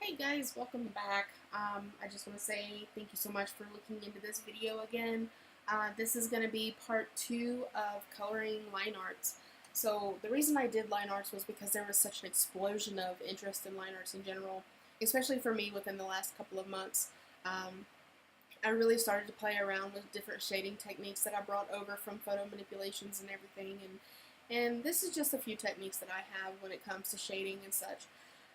Hey guys, welcome back. I just want to say thank you so much for looking into this video again. This is going to be part 2 of coloring line arts. So the reason I did line arts was because there was such an explosion of interest in line arts in general, especially for me within the last couple of months. I really started to play around with different shading techniques that I brought over from photo manipulations and everything, and this is just a few techniques that I have when it comes to shading and such.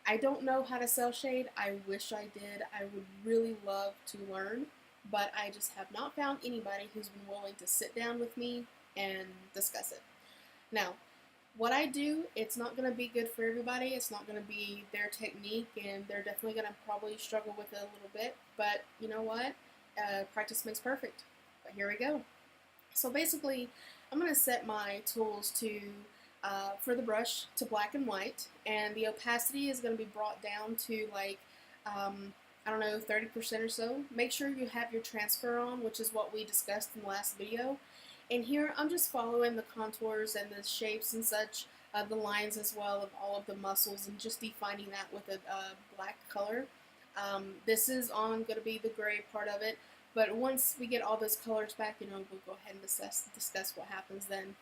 I don't know how to cell shade. I wish I did. I would really love to learn, but I just have not found anybody who's been willing to sit down with me and discuss it. Now, what I do, it's not going to be good for everybody. It's not going to be their technique, and they're definitely going to probably struggle with it a little bit, but you know what? Practice makes perfect. But here we go. So basically, I'm going to set my tools to for the brush to black and white, and the opacity is going to be brought down to like I don't know, 30% or so. Make sure you have your transfer on, which is what we discussed in the last video. And here I'm just following the contours and the shapes and such, the lines as well of all of the muscles, and just defining that with a black color. This is on going to be the gray part of it, but once we get all those colors back, we'll go ahead and discuss what happens then.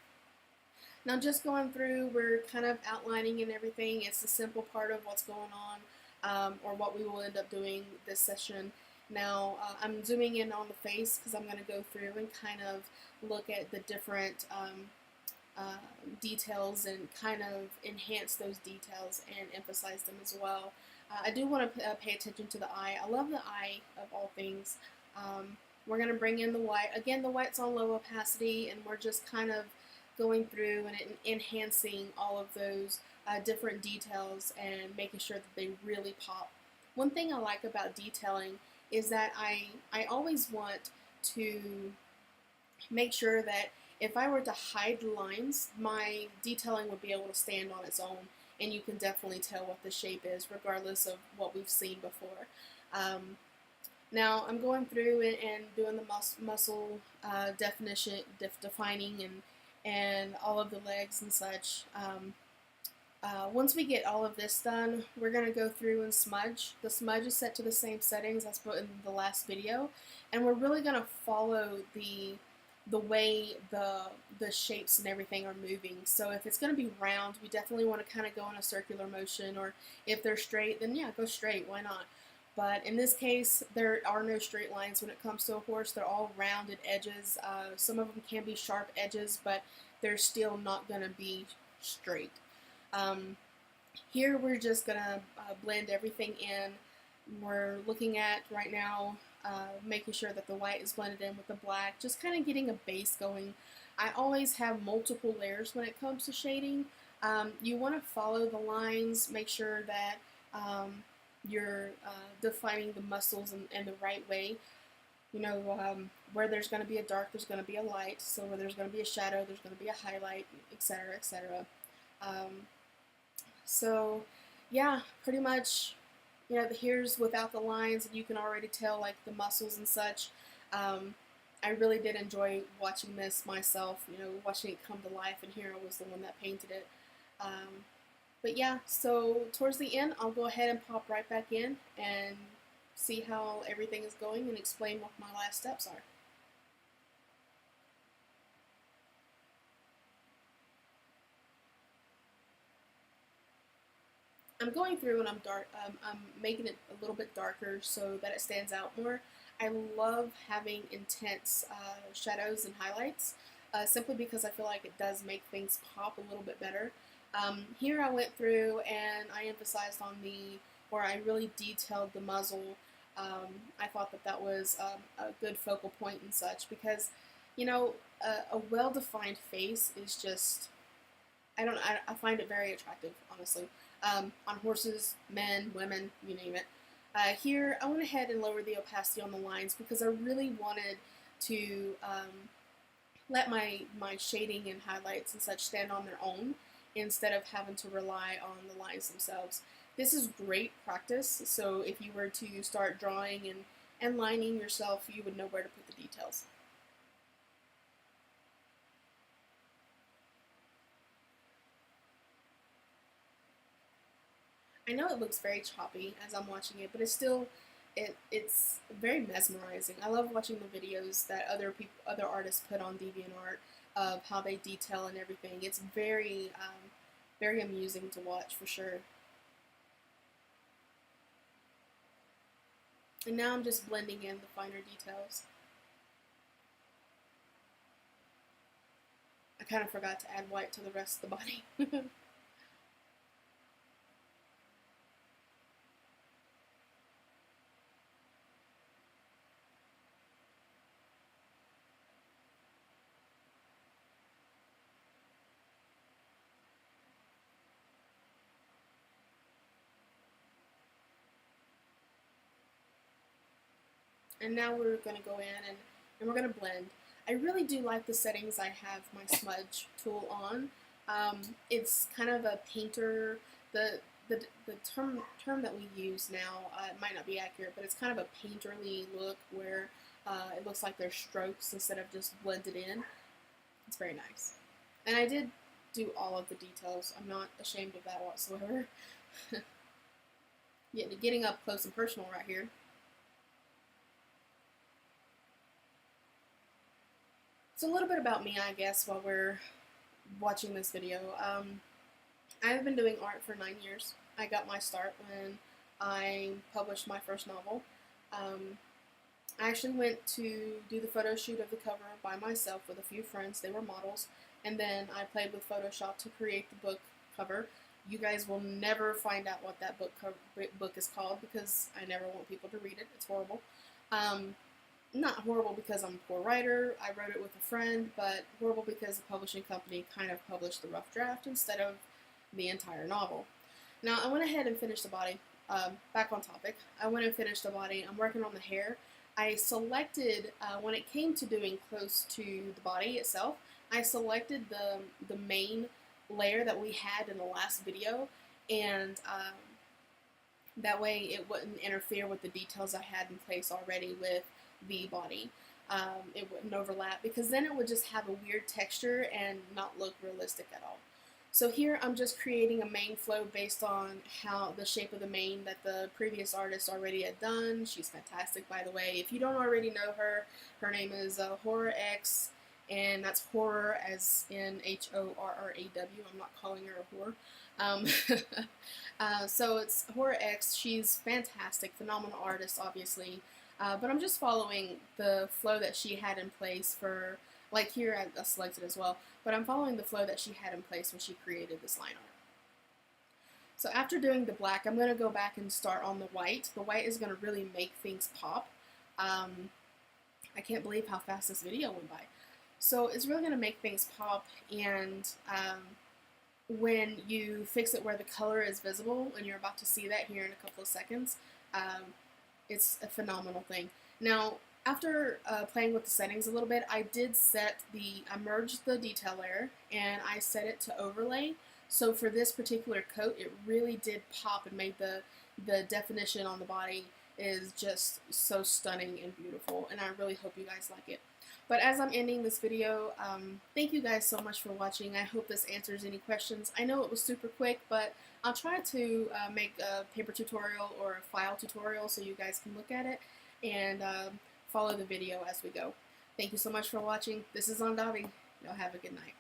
Now just going through, we're kind of outlining and everything. It's the simple part of what's going on, or what we will end up doing this session. Now I'm zooming in on the face because I'm going to go through and kind of look at the different details and kind of enhance those details and emphasize them as well. I do want to pay attention to the eye. I love the eye of all things. We're going to bring in the white. Again, the white's on low opacity, and we're just kind of going through and enhancing all of those different details and making sure that they really pop. One thing I like about detailing is that I always want to make sure that if I were to hide the lines, my detailing would be able to stand on its own, and you can definitely tell what the shape is regardless of what we've seen before. Now I'm going through and doing the muscle defining and all of the legs and such. Once we get all of this done, we're going to go through and smudge. The smudge is set to the same settings as put in the last video, and we're really going to follow the way the shapes and everything are moving. So if it's going to be round, we definitely want to kind of go in a circular motion, or if they're straight, then yeah, go straight, why not? But in this case, there are no straight lines when it comes to a horse. They're all rounded edges. Some of them can be sharp edges, but they're still not going to be straight. Here we're just going to blend everything in. We're looking at right now making sure that the white is blended in with the black, just kind of getting a base going. I always have multiple layers when it comes to shading. You want to follow the lines, make sure that you're defining the muscles in the right way. Where there's going to be a dark, there's going to be a light. So where there's going to be a shadow, there's going to be a highlight, etc., etc. So yeah, pretty much, here's without the lines, and you can already tell like the muscles and such. I really did enjoy watching this myself, watching it come to life, and here I was the one that painted it. But yeah, so towards the end, I'll go ahead and pop right back in and see how everything is going and explain what my last steps are. I'm going through and I'm making it a little bit darker so that it stands out more. I love having intense shadows and highlights, simply because I feel like it does make things pop a little bit better. Here I went through and I emphasized on where I really detailed the muzzle. I thought that was a good focal point and such, because a well-defined face is just, I find it very attractive, honestly. On horses, men, women, you name it. Here I went ahead and lowered the opacity on the lines because I really wanted to let my shading and highlights and such stand on their own, instead of having to rely on the lines themselves. This is great practice, so if you were to start drawing and lining yourself, you would know where to put the details. I know it looks very choppy as I'm watching it, but it's still, it's very mesmerizing. I love watching the videos that other artists put on DeviantArt of how they detail and everything. It's very, very amusing to watch for sure. And now I'm just blending in the finer details. I kind of forgot to add white to the rest of the body. And now we're going to go in and we're going to blend. I really do like the settings I have my smudge tool on. It's kind of a painter, the term that we use now, it might not be accurate, but it's kind of a painterly look where it looks like there's strokes instead of just blended in. It's very nice. And I did do all of the details. I'm not ashamed of that whatsoever. Getting up close and personal right here. So a little bit about me, I guess, while we're watching this video. I've been doing art for 9 years. I got my start when I published my first novel. I actually went to do the photo shoot of the cover by myself with a few friends. They were models. And then I played with Photoshop to create the book cover. You guys will never find out what that book is called because I never want people to read it. It's horrible. Not horrible because I'm a poor writer, I wrote it with a friend, but horrible because the publishing company kind of published the rough draft instead of the entire novel. Now, I went ahead and finished the body. Back on topic. I went and finished the body. I'm working on the hair. I selected, when it came to doing close to the body itself, I selected the main layer that we had in the last video, and that way it wouldn't interfere with the details I had in place already with the body. It wouldn't overlap because then it would just have a weird texture and not look realistic at all. So here I'm just creating a mane flow based on how the shape of the mane that the previous artist already had done. She's fantastic, by the way. If you don't already know her, her name is horraw-x, and that's horror as in H-O-R-R-A-W. I'm not calling her a whore. So it's horraw-x. She's fantastic, phenomenal artist, obviously. But I'm just following the flow that she had in place for, like here I selected as well, but I'm following the flow that she had in place when she created this line art. So after doing the black, I'm going to go back and start on the white. The white is going to really make things pop. I can't believe how fast this video went by. So it's really going to make things pop, and when you fix it where the color is visible, and you're about to see that here in a couple of seconds, it's a phenomenal thing. Now, after playing with the settings a little bit, I merged the detail layer, and I set it to overlay. So for this particular coat, it really did pop and made the definition on the body is just so stunning and beautiful, and I really hope you guys like it. But as I'm ending this video, thank you guys so much for watching. I hope this answers any questions. I know it was super quick, but I'll try to make a paper tutorial or a file tutorial so you guys can look at it and follow the video as we go. Thank you so much for watching. This is endevi. Y'all have a good night.